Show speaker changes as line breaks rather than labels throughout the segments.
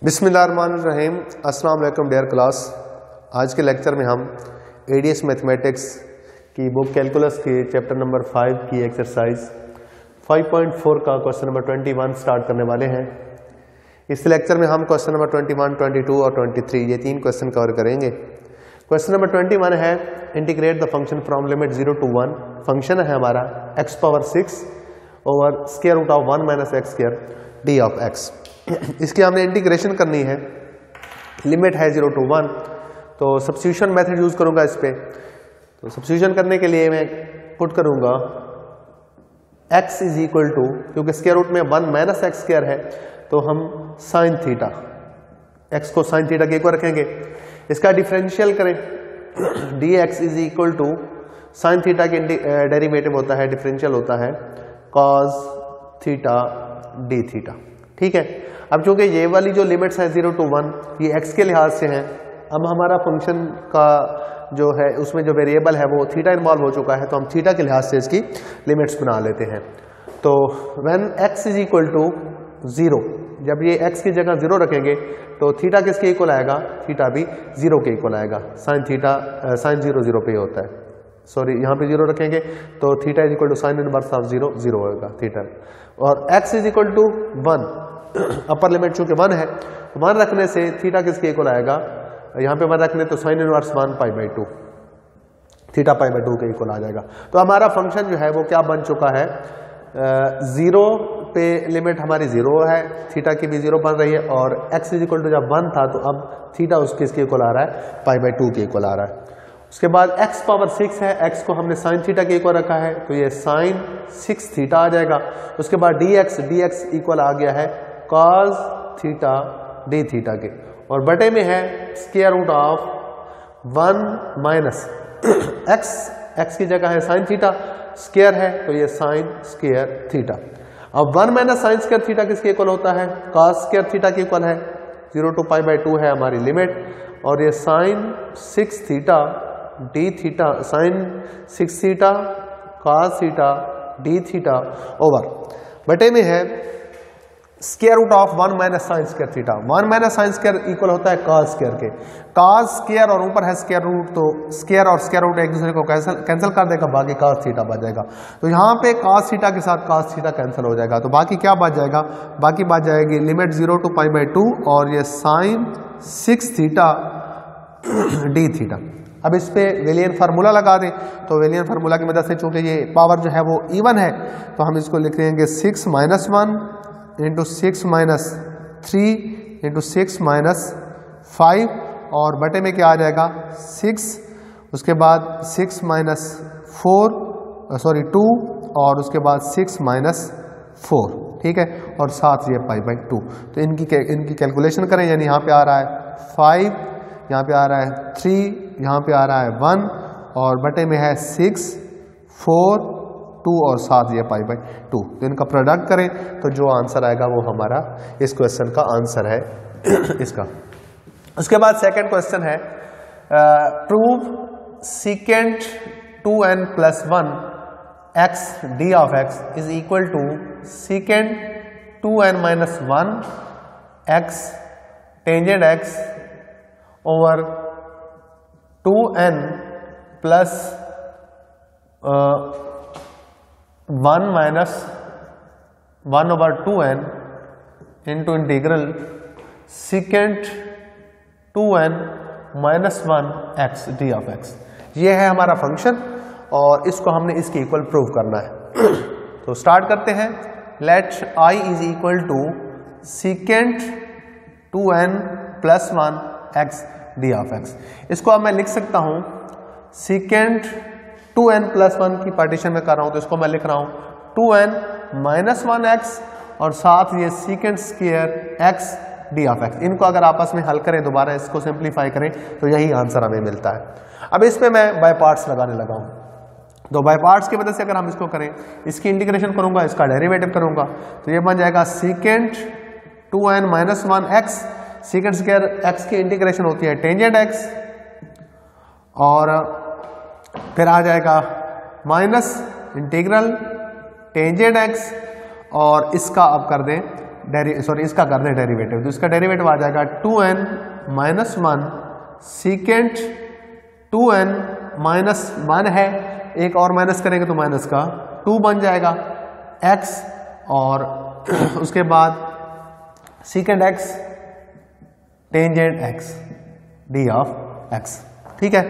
बिस्मिल्लाहिर्रहमानिर्रहीम। अस्सलाम वालेकुम डियर क्लास। आज के लेक्चर में हम एडीएस मैथमेटिक्स की बुक कैलकुलस की चैप्टर नंबर 5 की एक्सरसाइज 5.4 का क्वेश्चन नंबर 21 स्टार्ट करने वाले हैं। इस लेक्चर में हम क्वेश्चन नंबर 21, 22 और 23 ये तीन क्वेश्चन कवर करेंगे। क्वेश्चन नंबर 21 है integrate the function from limit 0 to 1। Function है हमारा x⁻6 over square root of 1 - x² d of x। इसकी हमने इंटीग्रेशन करनी है, लिमिट है 0 to 1, तो सब्स्टिट्यूशन मेथड यूज करूंगा इस पे। तो सब्स्टिट्यूशन करने के लिए मैं पुट करूंगा x इज इक्वल टू, क्योंकि स्क्वायर रूट में 1 - x² है तो हम साइन थीटा, x को साइन थीटा के इक्वल रखेंगे। इसका डिफरेंशियल करें, dx is equal to sine theta के डेरिवेटिव होता है, डिफरेंशियल होता है cos थीटा d थीटा। ठीक है। अब चूंकि ये वाली जो लिमिट्स है 0 to 1 ये x के लिहाज से हैं, अब हमारा फंक्शन का जो है उसमें जो वेरिएबल है वो थीटा इन्वॉल्व हो चुका है, तो हम थीटा के लिहाज से इसकी लिमिट्स बना लेते हैं। तो when x is equal to 0, जब ये x की जगह 0 रखेंगे तो थीटा किसके इक्वल आएगा, थीटा भी 0 के इक्वल आएगा। साइन थीटा साइन 0 0 पे होता है, सॉरी यहाँ पे 0 रखेंगे तो theta is equal to sine inverse of 0 0 होगा थीटा। और x is equal to 1, upper limit चूंकि 1 है, 1 रखने से थीटा किसके इक्वल आएगा, यहाँ पे 1 रखने तो साइन इनवर्स 1 π/2, थीटा π/2 के इक्वल आ जाएगा। तो हमारा फंक्शन जो है वो क्या बन चुका है, 0 पे लिमिट हमारी 0 है, थीटा की भी 0 बन रही है, और x इज इक्वल टू जब 1 था तो अब थीटा उसके इसके इक्वल आ रहा है, π/2 के इक्वल आ रहा है। उसके बाद x⁻6 है, x को हमने साइन थीटा के इक्वल रखा है तो ये साइन 6 थीटा आ जाएगा। उसके बाद dx इक्वल आ गया है cos थीटा d थीटा के, और बटे में है स्क्वायर रूट ऑफ 1 - x की जगह है साइन थीटा, स्क्वायर है तो ये साइन स्क्वायर थीटा। अब 1 - साइन स्क्वायर थीटा किसके इक्वल होता है, cos स्क्वायर थीटा के इक्वल है, 0 to π/2 है हमारी लिमिट, और ये sine 6 theta d theta, sine 6 theta cos theta d theta over बटे में है square root of 1 - sine square theta. 1 - sine square equal होता है cos स्क्वायर के, cos स्क्वायर और ऊपर है स्क्वायर रूट, तो स्क्वायर और स्क्वायर रूट एक दूसरे को कैंसिल कर देगा, बाकी cos थीटा बच जाएगा। तो यहाँ पे cos थीटा के साथ cos थीटा कैंसिल हो जाएगा, तो बाकी क्या बच जाएगा, बाकी बच जाएगी लिमिट 0 to π/2 और ये साइन 6 थीटा d थीटा। अब इस पे वेलियन फार्मूला लगा दें, तो वेलियन फार्मूला की मदद से चूंकि ये पावर जो है वो इवन है तो हम इसको लिख लेंगे 6 - 1 × 6 - 3 × 6 - 5, और बटे में क्या आ जाएगा 6, उसके बाद 6 - 2 और उसके बाद 6 - 4, ठीक है, और साथ ये π/2। तो इनकी कैलकुलेशन करें, यानी यहाँ पे आ रहा है 5, यहाँ पे आ रहा है 3, यहाँ पे आ रहा है 1, और बटे में है 6, 4, 2 और साथ ये π/2। तो इनका प्रोडक्ट करें तो जो आंसर आएगा वो हमारा इस क्वेश्चन का आंसर है इसका। उसके बाद सेकंड क्वेश्चन है prove secant 2n + 1 x d of x is equal to secant 2n - 1 x tangent x over 2n plus 1 - 2n integral secant 2n - 1 x d of x। ये है हमारा फंक्शन और इसको हमने इसके इक्वल प्रूव करना है। तो स्टार्ट करते हैं। Let i is equal to secant 2n + 1 x d of x। इसको अब मैं लिख सकता हूं सीकेंट 2n + 1 की पार्टीशन में कर रहा हूं, तो इसको मैं लिख रहा हूं 2n - 1 x और साथ ये secant square x d of x। इनको अगर आपस में हल करें, दोबारा इसको सिंप्लीफाई करें तो यही आंसर हमें मिलता है। अब इसमें मैं बाय पार्ट्स लगाने लगा हूं, तो बाय पार्ट्स की वजह से अगर हम इसको करें, इसकी इंटीग्रेशन करूंगा, इसका डेरिवेटिव करूंगा, तो ये बन जाएगा secant 2n - 1 x, secant square x की इंटीग्रेशन होती है टेंजेंट x, और फिर आ जाएगा माइनस इंटीग्रल टेंजेंट x, और इसका अब कर दें सॉरी इसका कर दे डेरिवेटिव, तो इसका डेरिवेटिव आ जाएगा 2n minus 1 secant 2n minus 1 है, एक और माइनस करेंगे तो माइनस का 2 बन जाएगा x, और उसके बाद secant x tangent x D of x। ठीक है,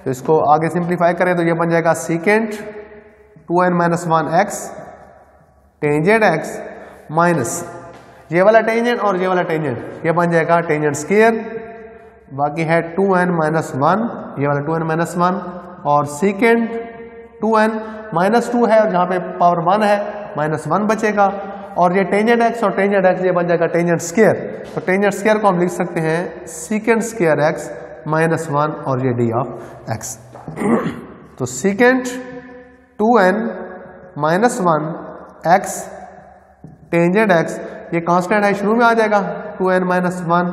तो इसको आगे सिंप्लीफाई करें तो ये बन जाएगा secant 2n minus 1 x tangent x minus ये वाला टेंजेंट और ये वाला टेंजेंट, ये बन जाएगा टेंजेंट स्क्वायर, बाकी है 2n माइनस 1, ये वाला 2n माइनस 1 और सीकेंट 2n माइनस 2 है और जहाँ पे पावर 1 है माइनस 1 बचेगा, और ये टेंजेंट x और टेंजेंट x ये बन जाएगा टेंजेंट स्क्वायर। तो टेंजेंट स्क्वायर को हम लिख सकते हैं सीकेंट स्क्वायर x माइनस 1 और ये डी ऑफ x। तो secant 2n minus 1 x tangent x, ये कांस्टेंट है शुरू में आ जाएगा 2n माइनस 1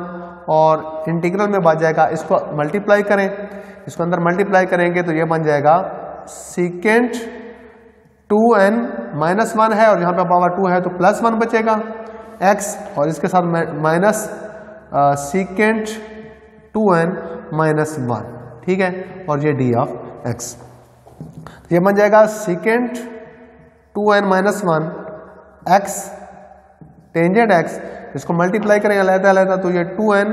और इंटीग्रल में बच जाएगा, इसको मल्टीप्लाई करें, इसको अंदर मल्टीप्लाई करेंगे तो ये बन जाएगा सीकेंट 2n माइनस 1 है और यहाँ पे पावर 2 है तो प्लस 1 बचेगा x, और इसके साथ माइनस सीकेंट 2n माइनस 1। ठीक है, और ये डी ऑफ x, ये बन जाएगा secant 2n minus 1 x tangent x, इसको मल्टीप्लाई करेंगे अलग-अलग तो ये 2n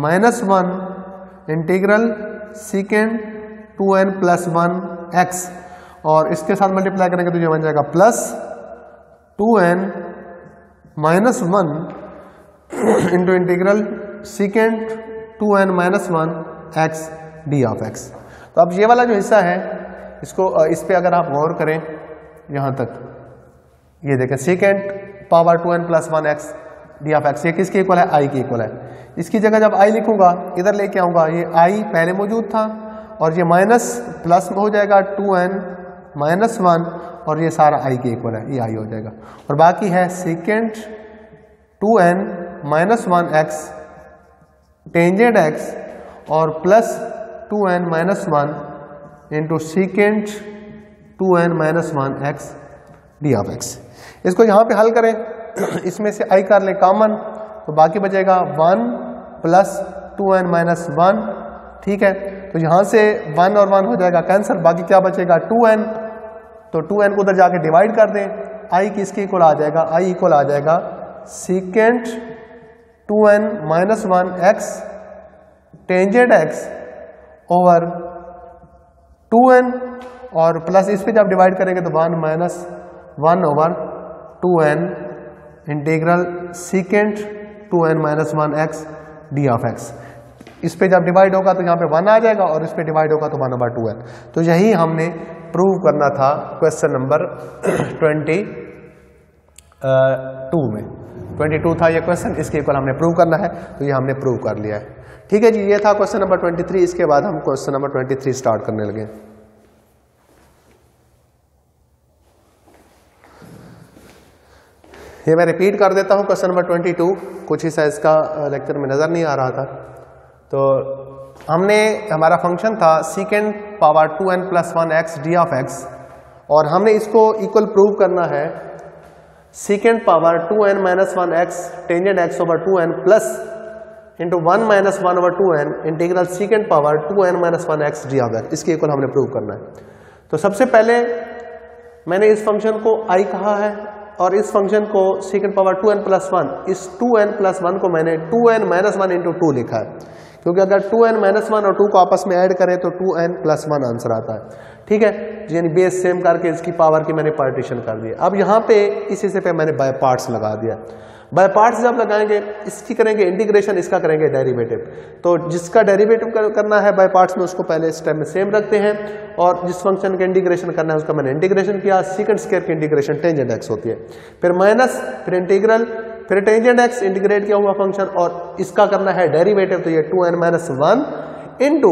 minus 1 integral secant 2n plus 1 x, और इसके साथ मल्टीप्लाई करेंगे तो ये बन जाएगा plus 2n minus 1 into integral secant 2n minus 1 x D of x। तो अब ये वाला जो हिस्सा है इसको इस पे अगर आप गौर करें यहाँ तक, ये देखें secant power 2n plus 1 x D of x, ये किसके इक्वल है, i के इक्वल है। इसकी जगह जब i लिखूंगा इधर लेके आऊंगा, ये i पहले मौजूद था और ये माइनस प्लस हो जाएगा 2n माइनस 1 और ये सारा i के इक्वल है, ये i हो जाएगा, और बाकी है secant 2n minus 1 x tangent x और plus 2n minus 1 into secant 2n minus 1 x D of x। इसको यहाँ पे हल करें, इसमें से i कर ले कॉमन तो बाकी बचेगा 1 प्लस 2n माइनस 1। ठीक है, तो यहाँ से 1 और 1 हो जाएगा कैंसिल, बाकी क्या बचेगा 2n, तो 2n को उधर जाके डिवाइड कर दें, i किसके इक्वल आ जाएगा, i इक्वल आ जाएगा secant 2n minus 1 x tangent x over 2n, और प्लस इस पे जब डिवाइड करेंगे तो 1 minus 1 over 2n integral secant 2n minus 1 x D of x। इस पे जब डिवाइड होगा तो यहाँ पे 1 आ जाएगा और इस पे डिवाइड होगा तो 1 ओवर 2n। तो यही हमने प्रूव करना था क्वेश्चन नंबर 22 में, 22 था ये क्वेश्चन, इसके इक्वल हमने प्रूव करना है, तो ये हमने प्रूव कर लिया है। ठीक है जी, ये था क्वेश्चन नंबर 23। इसके बाद हम क्वेश्चन नंबर 23 स्टार्ट करने लगे। ये मैं रिपीट कर देता हूँ क्वेश्चन नंबर 22, कुछ हिस्सा इसका लेक्चर में नज़र नहीं आ रहा था। तो हमने हमारा फंक्शन था secant power 2n plus 1 x D of x, और हमने इसको इक्वल प्रूव करना है secant power 2n minus 1 x tangent x over 2n plus into 1 minus 1 over 2n integral secant power 2n minus 1 x D of x, इसके equal हमने prove करना है। तो सबसे पहले मैंने इस फंक्शन को i कहा है और इस फंक्शन को सीकेंट पावर 2n प्लस 1, इस 2n प्लस 1 को मैंने 2n माइनस 1 इंटू 2 लिखा है, क्योंकि अगर 2n माइनस 1 और 2 को आपस में ऐड करें तो 2n प्लस 1 आंसर आता है। ठीक है, यानी बेस सेम करके इसकी पावर की मैंने पार्टीशन कर दिया। अब यहाँ पे इस हिस्से पे मैंने बाय पार्ट्स लगा दिया। बाय पार्ट्स जब लगाएंगे, इसकी करेंगे इंटीग्रेशन, इसका करेंगे डेरिवेटिव। तो जिसका डेरिवेटिव करना है बाय पार्ट्स में उसको पहले स्टेप में सेम रखते हैं, और जिस फंक्शन का इंटीग्रेशन करना है उसका मैंने इंटीग्रेशन किया। सीकेंट स्क्वायर की इंटीग्रेशन टेंजेंट एक्स होती है, फिर माइनस, फिर इंटीग्रल, फिर टेंजेंट एक्स इंटीग्रेट किया हुआ फंक्शन, और इसका करना है डेरिवेटिव। तो ये 2n माइनस 1 इंटू,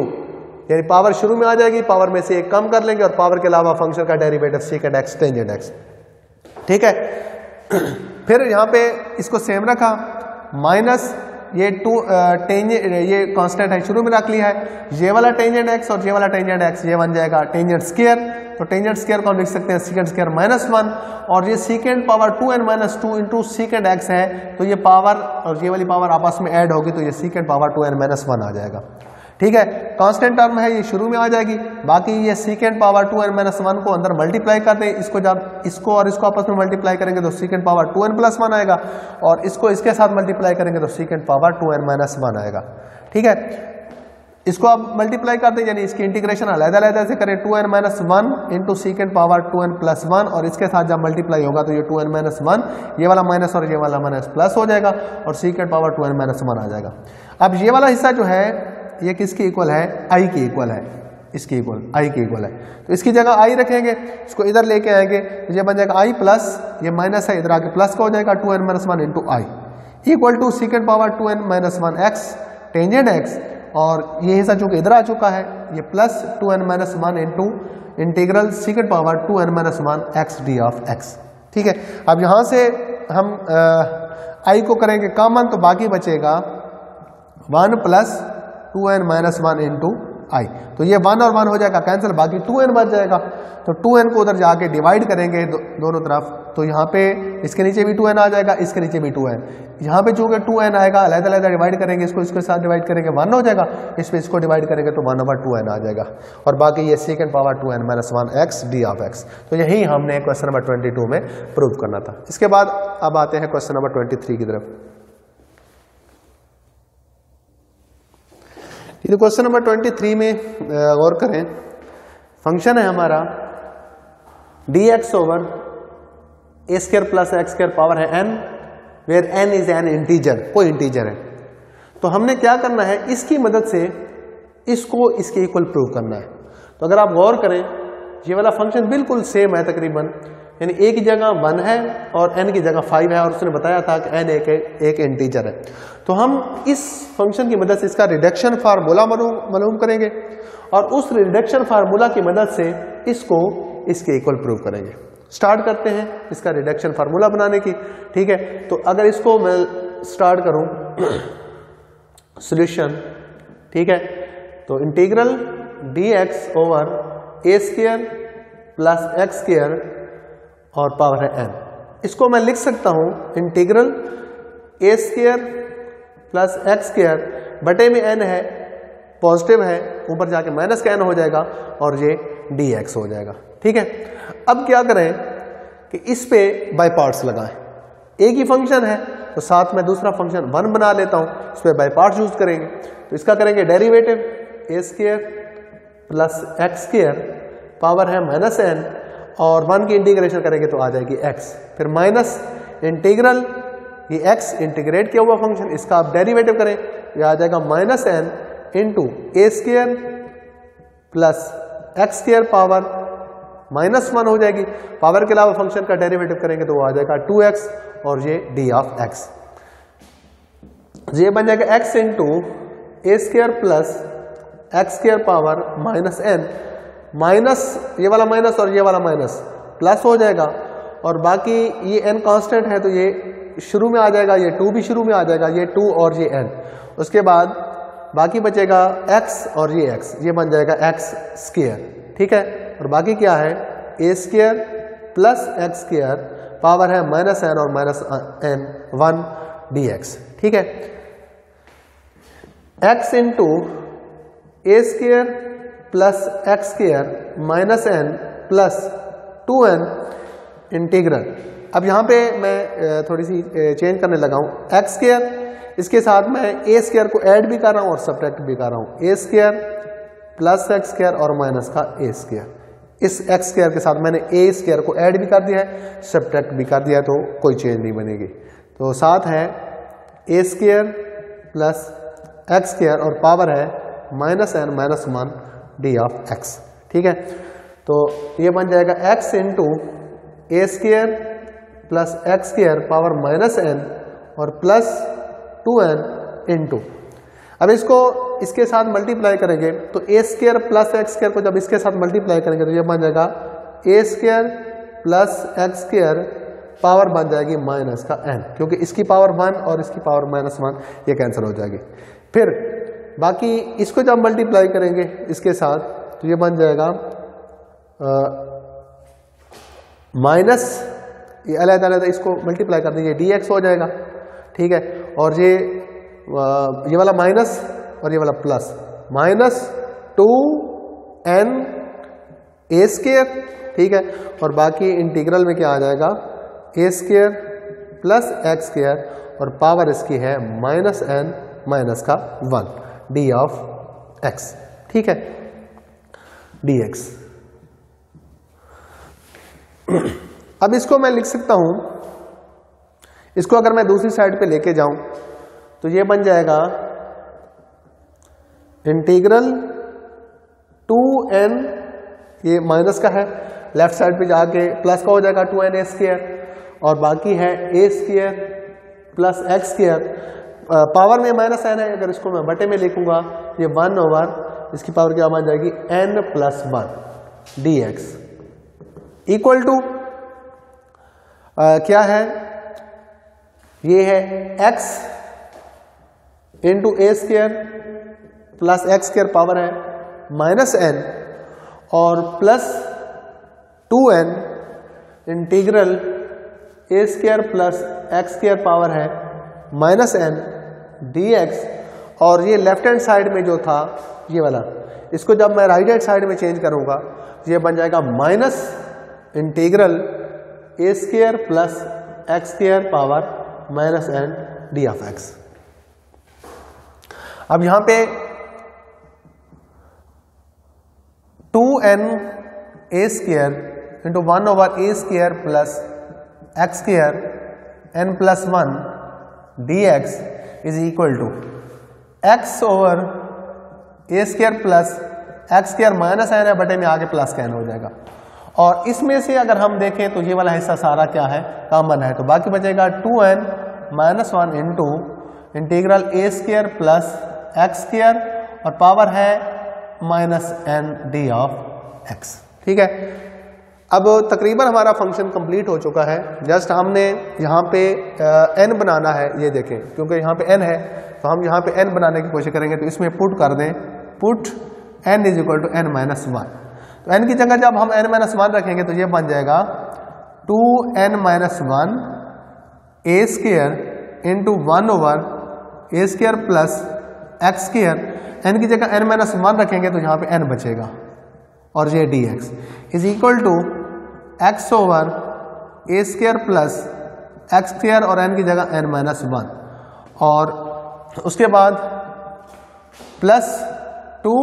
यानी पावर शुरू में आ जाएगी, पावर में से एक कम कर लेंगे, और पावर के अलावा फंक्शन का derivative secant x tangent x. ठीक है, फिर यहाँ पे इसको सेम रखा, माइनस ये ये कांस्टेंट है शुरू में रख लिया है, ये वाला टेंजेंट एक्स और ये वाला टेंजेंट एक्स, ये बन जाएगा टेंजेंट स्क्वायर तो टेंजेंट स्क्वायर को हम लिख सकते हैं सीकेंड स्क्वायर माइनस 1, और ये सीकेंड power 2n minus 2 into सीकेंड x है, तो ये पावर और ये वाली पावर आपस में ऐड होगी, तो ये सीकेंड पावर 2n माइनस 1 आ जाएगा। ठीक है, कांस्टेंट टर्म है, ये शुरू में आ जाएगी। बाकी ये सीकेंड पावर 2n माइनस 1 को अंदर मल्टीप्लाई कर दें, इसको जब इसको और इसको आपस में मल्टीप्लाई करेंगे तो सीकेंड पावर 2n प्लस 1 आएगा, और इसको इसके साथ मल्टीप्लाई करेंगे तो सीकेंड पावर 2n माइनस 1 आएगा। ठीक है, इसको आप मल्टीप्लाई कर दें, यानी इसकी इंटीग्रेशन अलग-अलग से करें, 2n minus 1 into सीकेंड power 2n plus 1, और इसके साथ जब मल्टीप्लाई होगा तो ये 2n माइनस 1, ये वाला माइनस और ये वाला माइनस प्लस हो जाएगा, और सीकेंड पावर 2n माइनस 1 आ जाएगा। अब ये वाला हिस्सा जो है ये किसकी इक्वल है, i की इक्वल है, इसकी इक्वल i की इक्वल है, तो इसकी जगह i रखेंगे, इसको इधर लेके आएंगे तो ये बन जाएगा i प्लस, ये माइनस है इधर आके प्लस का हो जाएगा, 2n minus 1 into i equal to secant power 2n minus 1 x tangent x, और ये हिस्सा चूंकि इधर आ चुका है ये plus 2n minus 1 into integral सीकेंड power 2n minus 1 x D of x। ठीक है, अब यहाँ से हम i को करेंगे कॉमन, तो बाकी बचेगा 1 प्लस 2n माइनस 1 इंटू आई, तो ये 1 और 1 हो जाएगा कैंसिल, बाकी 2n बच जाएगा, तो 2n को उधर जाके डिवाइड करेंगे दोनों तरफ, तो यहाँ पे इसके नीचे भी 2n आ जाएगा, इसके नीचे भी 2n, यहाँ पे चूंकि 2n आएगा अलग-अलग डिवाइड करेंगे, इसको इसके साथ डिवाइड करेंगे 1 हो जाएगा, इस पे इसको डिवाइड करेंगे तो 1/2n आ जाएगा, और बाकी ये second power 2n minus 1 x D of x। तो यही हमने क्वेश्चन नंबर 22 में प्रूव करना था। इसके बाद अब आते हैं क्वेश्चन नंबर 23 की तरफ। तो क्वेश्चन नंबर 23 में गौर करें, फंक्शन है हमारा dx over A square plus x square power है n, where n is an integer, कोई इंटीजर है। तो हमने क्या करना है, इसकी मदद से इसको इसके इक्वल प्रूव करना है। तो अगर आप गौर करें ये वाला फंक्शन बिल्कुल सेम है तकरीबन, यानी a की जगह 1 है और n की जगह 5 है, और उसने बताया था कि n एक इंटीजर है। तो हम इस फंक्शन की मदद से इसका रिडक्शन फार्मूला मालूम करेंगे, और उस रिडक्शन फार्मूला की मदद से इसको इसके इक्वल प्रूव करेंगे। स्टार्ट करते हैं इसका रिडक्शन फार्मूला बनाने की। ठीक है, तो अगर इसको मैं स्टार्ट करूं सॉल्यूशन, ठीक है, तो integral dx over A square plus x square और पावर है n, इसको मैं लिख सकता हूं इंटीग्रल ए स्क्वायर प्लस एक्स स्क्वायर बटे में n है, पॉजिटिव है, ऊपर जाके माइनस का n हो जाएगा और ये dx हो जाएगा। ठीक है, अब क्या करें कि इस पे बाय पार्ट्स लगाएं, एक ही फंक्शन है तो साथ में दूसरा फंक्शन 1 बना लेता हूं, इस पे बाय पार्ट्स यूज करेंगे। तो इसका करेंगे derivative A square plus x square power है माइनस n, और 1 की इंटीग्रेशन करेंगे तो आ जाएगी x, फिर माइनस इंटीग्रल ये x इंटीग्रेट किया हुआ फंक्शन, इसका आप डेरिवेटिव करें, ये आ जाएगा minus n into A square plus x square power minus 1 हो जाएगी। पावर के अलावा फंक्शन का डेरिवेटिव करेंगे तो वो आ जाएगा 2x, और ये d ऑफ x, ये बन जाएगा x into A square plus x square power minus n, minus ये वाला माइनस और ये वाला माइनस प्लस हो जाएगा, और बाकी ये n कांस्टेंट है तो ये शुरू में आ जाएगा, ये 2 भी शुरू में आ जाएगा, ये 2 और ये n, उसके बाद बाकी बचेगा x और ये x, ये बन जाएगा x स्क्वायर। ठीक है, और बाकी क्या है A square plus x square power है माइनस n और माइनस n 1 dx। ठीक है, x into A square plus x square minus n plus 2n integral. अब यहाँ पे मैं थोड़ी सी चेंज करने लगा हूँ, एक्स स्क्वायर इसके साथ मैं ए स्क्वायर को ऐड भी कर रहा हूँ और सब्ट्रैक्ट भी कर रहा हूँ, ए स्क्वायर प्लस एक्स स्क्वायर और माइनस का ए स्क्वायर, इस एक्स स्क्वायर के साथ मैंने ए स्क्वायर को ऐड भी कर दिया है, सब्ट्रैक्ट भी कर दिया है, तो कोई चेंज नहीं बनेगी। तो साथ है A square plus x square और पावर है minus n minus 1 D of X. ठीक है, तो ये बन जाएगा x into A square plus x square power minus n और प्लस 2n इंटू, अब इसको इसके साथ मल्टीप्लाई करेंगे तो A square plus x square को जब इसके साथ मल्टीप्लाई करेंगे तो ये बन जाएगा A square plus x square power बन जाएगी माइनस का n, क्योंकि इसकी पावर 1 और इसकी पावर माइनस 1 ये कैंसिल हो जाएगी। फिर बाकी इसको जब मल्टीप्लाई करेंगे इसके साथ तो ये बन जाएगा माइनस ये अलग-अलग इसको मल्टीप्लाई कर दीजिए, dx हो जाएगा, ठीक है। और ये वाला माइनस और ये वाला plus, minus 2n a square, ठीक है। और बाकी इंटीग्रल में क्या आ जाएगा, a square plus x square और पावर इसकी है माइनस n माइनस का 1 d ऑफ x, ठीक है, dx। अब इसको मैं लिख सकता हूं, इसको अगर मैं दूसरी साइड पे लेके जाऊं तो ये बन जाएगा इंटीग्रल 2n, ये माइनस का है, लेफ्ट साइड पे जाके प्लस का हो जाएगा 2n a स्क्वायर और बाकी है a square plus x square, power में माइनस n है, अगर इसको मैं बटे में लिखूंगा ये 1 ओवर इसकी पावर क्या बन जाएगी n plus 1 dx equal to क्या है, ये है x into A square plus x square power है माइनस n और प्लस 2n इंटीग्रल ए square plus x square power है माइनस n dx। और ये लेफ्ट हैंड साइड में जो था ये वाला, इसको जब मैं राइट हैंड साइड में चेंज करूंगा ये बन जाएगा minus integral A square plus x square power minus n d of x। अब यहां पे 2n a square into 1 over a square plus x square n plus 1 dx is equal to x over a square plus x square minus n है, बटे में आगे plus का n हो जाएगा। और इसमें से अगर हम देखें तो ये वाला हिस्सा सारा क्या है, कॉमन है, तो बाकी बचेगा 2n minus 1 into integral a square plus x square और पावर है minus n d of x, ठीक है। अब तकरीबन हमारा फंक्शन कंप्लीट हो चुका है, जस्ट हमने यहाँ पे n बनाना है, ये देखें क्योंकि यहाँ पे n है तो हम यहाँ पे n बनाने की कोशिश करेंगे, तो इसमें पुट कर दें, put n is equal to n minus 1, तो n की जगह जब हम n माइनस 1 रखेंगे तो ये बन जाएगा 2n minus 1 a square into 1 over a square plus x square, n की जगह n माइनस 1 रखेंगे तो यहाँ पे n बचेगा और ये dx is equal to x over a square plus x square और n की जगह n माइनस 1 और उसके बाद प्लस 2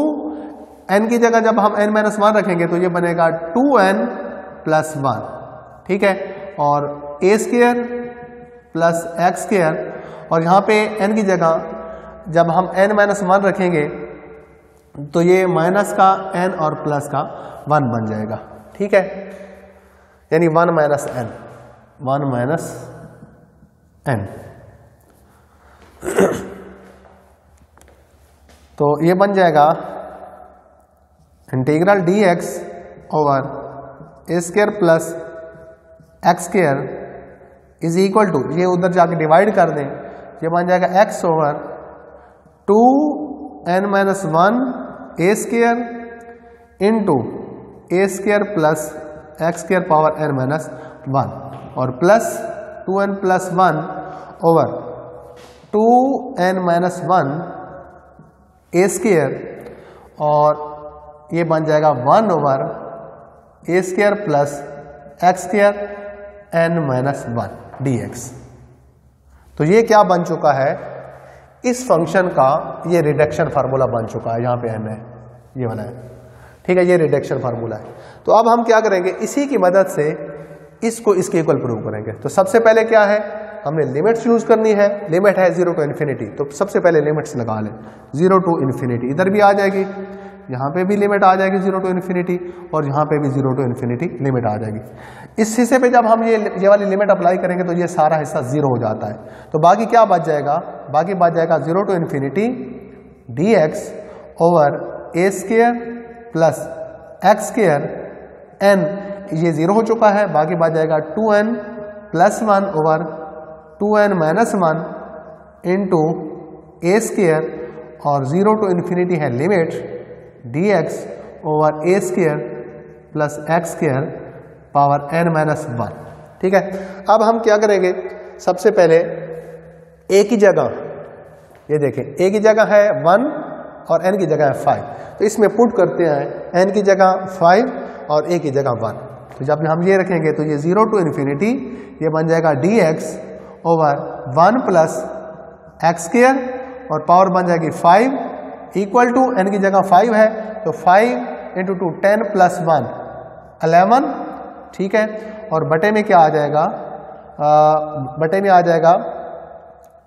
n की जगह जब हम n माइनस 1 रखेंगे तो ये बनेगा 2n प्लस 1, ठीक है। और a square plus x square और यहाँ पे n की जगह जब हम n माइनस 1 रखेंगे तो ये माइनस का n और प्लस का 1 बन जाएगा, ठीक है, यानी 1 माइनस n, 1 माइनस n। तो ये बन जाएगा integral dx over a square plus x square is equal to, ये उधर जाके डिवाइड कर दें, ये बन जाएगा x over 2n minus 1 a square into a square plus x square power n minus 1 और plus 2n plus 1 over 2n minus 1 a square और ये बन जाएगा 1 over a square plus x square n minus 1 dx। तो ये क्या बन चुका है, इस फंक्शन का ये रिडक्शन फार्मूला बन चुका है, यहाँ पे n है, ये वाला है, ठीक है, ये रिडक्शन फार्मूला है। तो अब हम क्या करेंगे, इसी की मदद से इसको इसके इक्वल प्रूव करेंगे। तो सबसे पहले क्या है, हमने लिमिट्स यूज करनी है, लिमिट है 0 टू इन्फिनिटी, तो सबसे पहले लिमिट्स लगा लें, 0 टू इन्फिनिटी, इधर भी आ जाएगी, यहाँ पे भी लिमिट आ जाएगी 0 टू इन्फिनिटी और यहाँ पे भी 0 टू इन्फिनिटी लिमिट आ जाएगी। इस हिस्से पे जब हम ये वाली लिमिट अप्लाई करेंगे तो ये सारा हिस्सा 0 हो जाता है, तो बाकी क्या बच जाएगा, बाकी बच जाएगा 0 to infinity dx over a square plus x square n, ये 0 हो चुका है, बाकी बच जाएगा 2n plus 1 over 2n minus 1 into a square और 0 टू इन्फिनिटी है limit dx over a square plus x square power n minus 1। ठीक है, अब हम क्या करेंगे, सबसे पहले a की जगह, ये देखें a की जगह है 1 और n की जगह है 5, तो इसमें पुट करते हैं n की जगह 5 और a की जगह 1। तो जब हम ये रखेंगे तो ये 0 टू इन्फिनिटी, ये बन जाएगा dx over 1 plus x square और पावर बन जाएगी 5 इक्वल टू n की जगह 5 है तो 5 इंटू 2 10 प्लस 1 11। ठीक है, और बटे में क्या आ जाएगा, बटे में आ जाएगा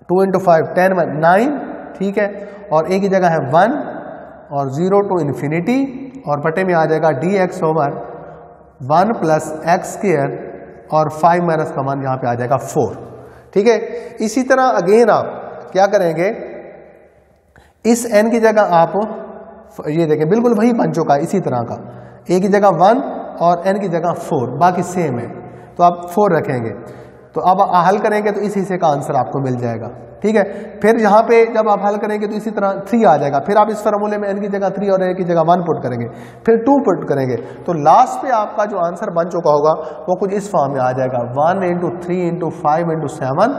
2 इंटू 5 10 9। ठीक है, और a की जगह है 1 और 0 टू इन्फिनिटी और बटे में आ जाएगा dx over 1 plus x square और 5 माइनस का मान यहाँ पे आ जाएगा 4। ठीक है, इसी तरह अगेन आप क्या करेंगे, इस n की जगह आप ये देखें बिल्कुल वही बन चुका है इसी तरह का, a की जगह 1 और n की जगह 4, बाकी सेम है, तो आप 4 रखेंगे। तो अब हल करेंगे तो इस हिस्से का आंसर आपको मिल जाएगा। ठीक है, फिर यहाँ पे जब आप हल करेंगे तो इसी तरह 3 आ जाएगा, फिर आप इस फार्मूले में n की जगह 3 और a की जगह 1 पुट करेंगे, फिर 2 पुट करेंगे, तो लास्ट पे आपका जो आंसर बन चुका होगा वो कुछ इस फॉर्म में आ जाएगा 1 into 3 into 5 into 7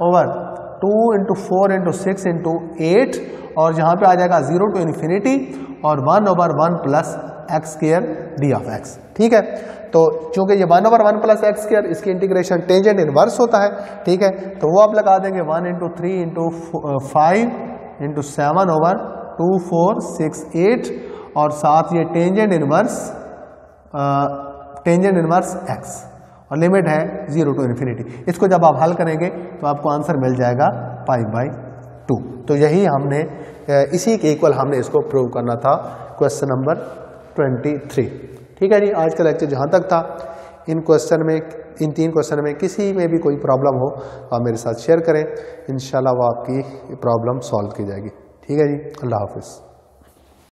over 2 into 4 into 6 into 8 और यहाँ पे आ जाएगा 0 टू इन्फिनिटी और 1 over 1 plus x square D of X. ठीक है, तो चूंकि ये 1 ओवर 1 प्लस एक्स स्क्वायर, इसकी इंटीग्रेशन टेंजेंट इनवर्स होता है। ठीक है, तो वो आप लगा देंगे 1 इंटू 3 इंटू 5 इंटू 7 ओवर 2 4 6 8 और साथ ये टेंजेंट इनवर्स एक्स और लिमिट है 0 टू इन्फिनिटी। इसको जब आप हल करेंगे तो आपको आंसर मिल जाएगा π/2। तो यही हमने इसी के इक्वल हमने इसको प्रूव करना था, क्वेश्चन नंबर 23। ठीक है जी, आज का लेक्चर जहाँ तक था। इन 3 क्वेश्चन में किसी में भी कोई प्रॉब्लम हो आप मेरे साथ शेयर करें, इंशाल्लाह वो आपकी प्रॉब्लम सॉल्व की जाएगी। ठीक है जी, अल्लाह हाफिज़।